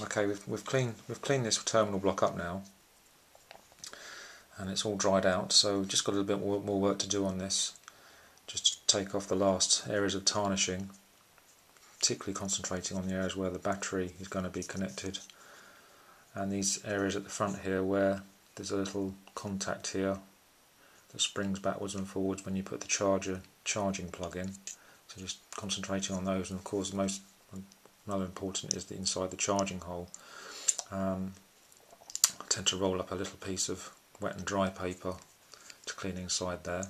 Okay, we've cleaned this terminal block up now, and it's all dried out. So we've just got a little bit more work to do on this, just to take off the last areas of tarnishing, particularly concentrating on the areas where the battery is going to be connected, and these areas at the front here where there's a little contact here that springs backwards and forwards when you put the charging plug in. So just concentrating on those, and of course another important is the inside the charging hole. I tend to roll up a little piece of wet and dry paper to clean inside there.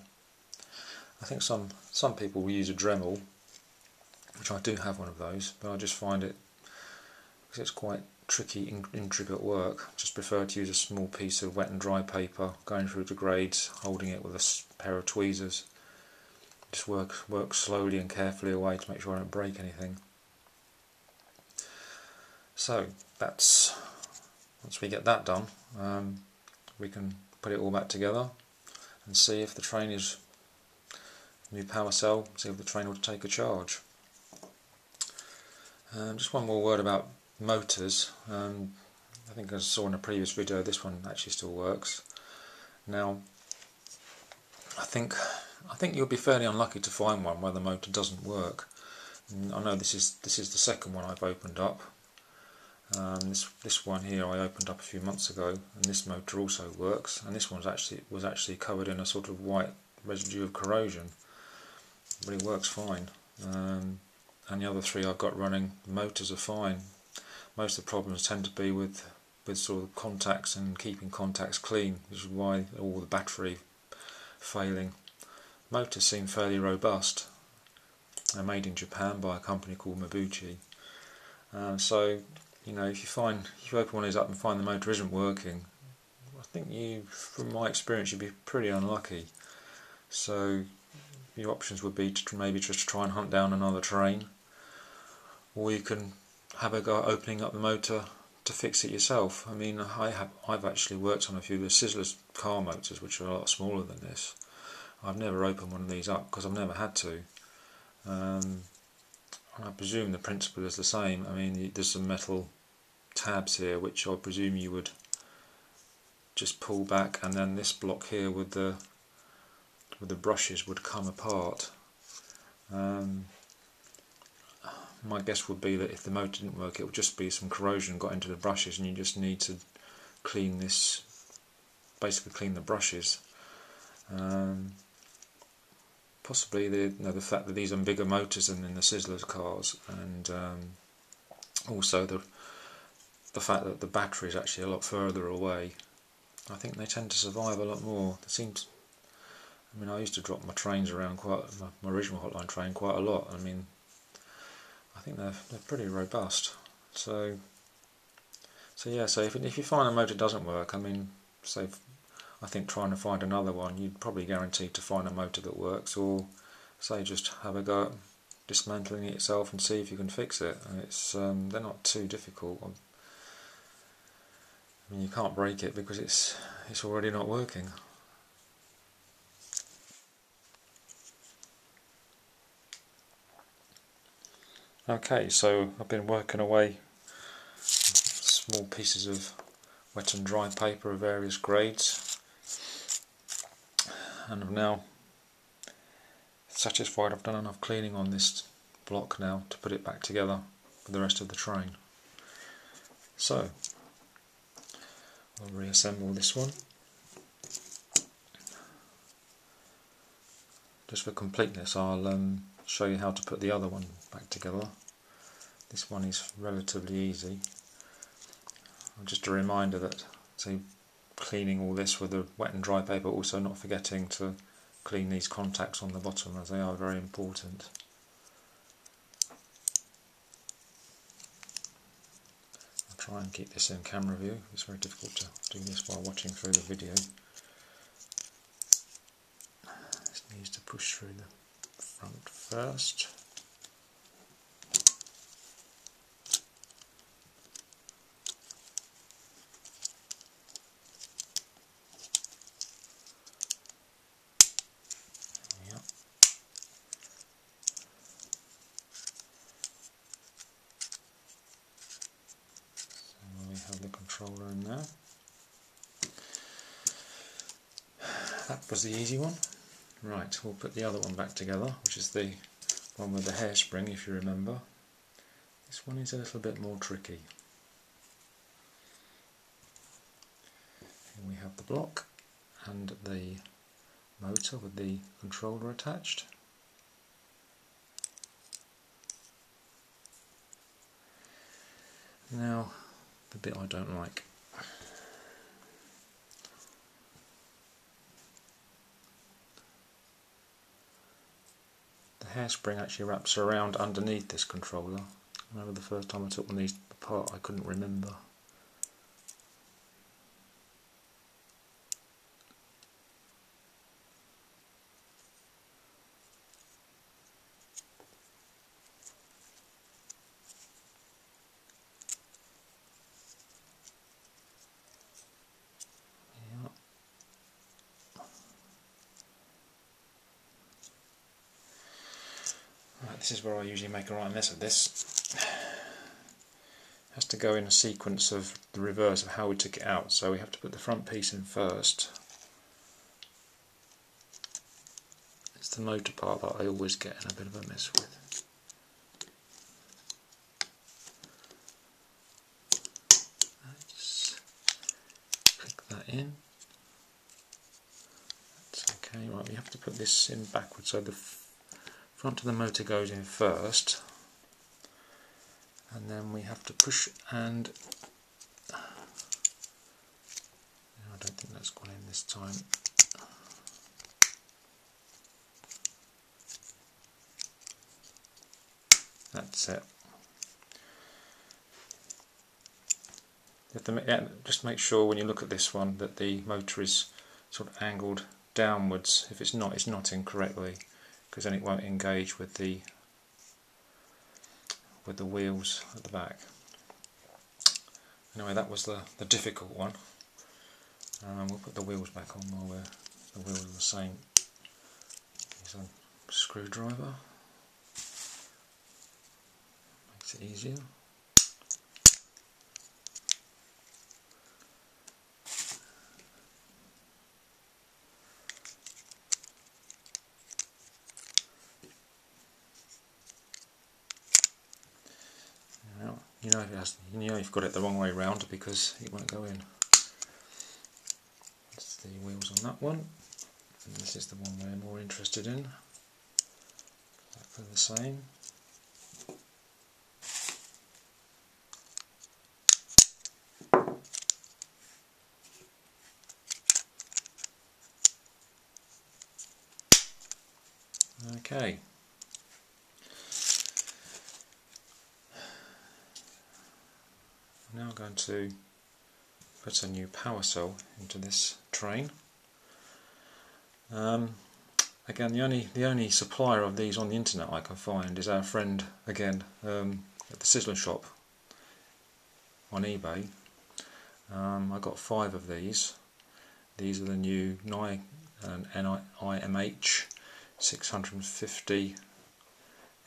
I think some people will use a Dremel, which I do have one of those, but I just find it, because it's quite tricky, intricate work, I just prefer to use a small piece of wet and dry paper, going through the grades, holding it with a pair of tweezers. Just work slowly and carefully away to make sure I don't break anything. So that's, once we get that done, we can put it all back together and see if the train is new power cell, see if the train will take a charge. Just one more word about motors. I think, as I saw in a previous video, this one actually still works. Now, I think you'll be fairly unlucky to find one where the motor doesn't work. And I know this is the second one I've opened up. This one here I opened up a few months ago, and this motor also works. And this one was actually covered in a sort of white residue of corrosion, but it works fine. And the other three I've got running, the motors are fine. Most of the problems tend to be with sort of contacts and keeping contacts clean, which is why all the battery failing. Motors seem fairly robust. They're made in Japan by a company called Mabuchi. So, you know, if you open one of these up and find the motor isn't working, I think from my experience, you'd be pretty unlucky. So your options would be to maybe just try and hunt down another train, or you can have a go at opening up the motor to fix it yourself. I mean, I've actually worked on a few of the Sizzler's car motors, which are a lot smaller than this. I've never opened one of these up because I've never had to. And I presume the principle is the same. I mean, there's some metal tabs here which I presume you would just pull back, and then this block here with the brushes would come apart. My guess would be that if the motor didn't work, it would just be some corrosion got into the brushes, and you just need to clean this, basically clean the brushes. Possibly the fact that these are bigger motors than in the Sizzler's cars, and also the fact that the battery is actually a lot further away. I think they tend to survive a lot more. I mean, I used to drop my trains around my original Hotline train quite a lot. I mean, I think they're pretty robust. So yeah. So if you find a motor doesn't work, I mean, I think trying to find another one, you'd probably guaranteed to find a motor that works, or say just have a go at dismantling it yourself and see if you can fix it. And they're not too difficult. I mean, you can't break it because it's already not working. Okay, so I've been working away small pieces of wet and dry paper of various grades, and I'm now satisfied I've done enough cleaning on this block now to put it back together with the rest of the train. So I'll reassemble this one. Just for completeness, I'll show you how to put the other one back together. This one is relatively easy. Just a reminder that, cleaning all this with the wet and dry paper, also not forgetting to clean these contacts on the bottom, as they are very important. I'll try and keep this in camera view. It's very difficult to do this while watching through the video. This needs to push through the front first. now. That was the easy one. Right, we'll put the other one back together, which is the one with the hairspring, if you remember. This one is a little bit more tricky. Here we have the block and the motor with the controller attached. Now, the bit I don't like. The hairspring actually wraps around underneath this controller. I remember the first time I took one of these apart, I couldn't remember. Right, this is where I usually make a right mess of this. It has to go in a sequence of the reverse of how we took it out, so we have to put the front piece in first. It's the motor part that I always get in a bit of a mess with. Let's click that in. That's okay. Right, we have to put this in backwards, so the front of the motor goes in first, and then we have to push and I don't think that's gone in this time. That's it. You have to just make sure when you look at this one that the motor is sort of angled downwards. If it's not, it's not incorrectly, because then it won't engage with the wheels at the back. Anyway, that was the difficult one. We'll put the wheels back on while the wheels are the same. Here's a screwdriver. Makes it easier. You know you've got it the wrong way round because it won't go in. That's the wheels on that one, and this is the one we're more interested in. Exactly the same. Okay. I'm now going to put a new power cell into this train. Again, the only supplier of these on the internet I can find is our friend again at the Sizzler shop on eBay. I got 5 of these. These are the new IMH 650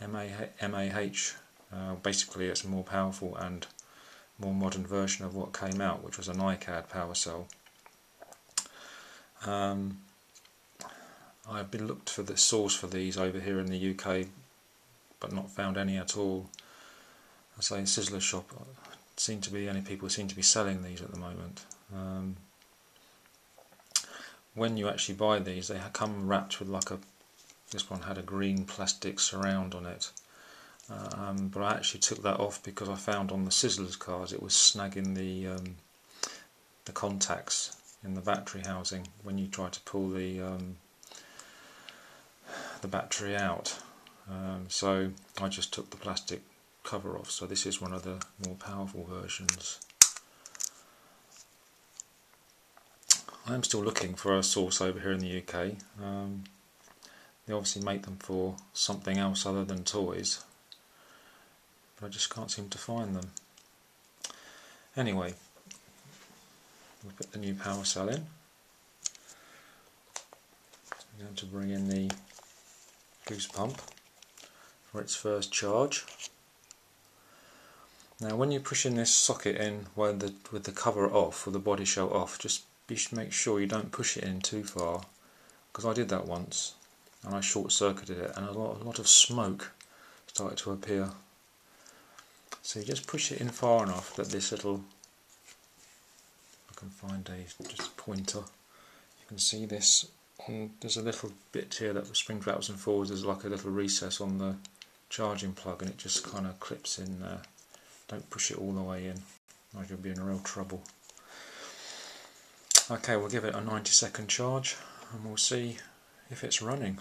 mAh. Basically, it's a more powerful and more modern version of what came out, which was an iCAD power cell. I've been looked for the source for these over here in the UK, but not found any at all. I say Sizzler shop people seem to be selling these at the moment. When you actually buy these, they come wrapped with this one had a green plastic surround on it. But I actually took that off because I found on the Sizzler's cards it was snagging the contacts in the battery housing when you try to pull the battery out. So I just took the plastic cover off. So this is one of the more powerful versions. I am still looking for a source over here in the UK. They obviously make them for something else other than toys, but I just can't seem to find them. Anyway, we'll put the new power cell in. I'm going to bring in the goose pump for its first charge. Now when you're pushing this socket in with the cover off, or the body shell off, just make sure you don't push it in too far, because I did that once and I short circuited it and a lot of smoke started to appear. So you just push it in far enough that this little, I can find just a pointer, you can see this, there's a little bit here that springs backwards and forwards, there's like a little recess on the charging plug and it just kind of clips in there. Don't push it all the way in, or you'll be in real trouble. Okay, we'll give it a 90-second charge and we'll see if it's running.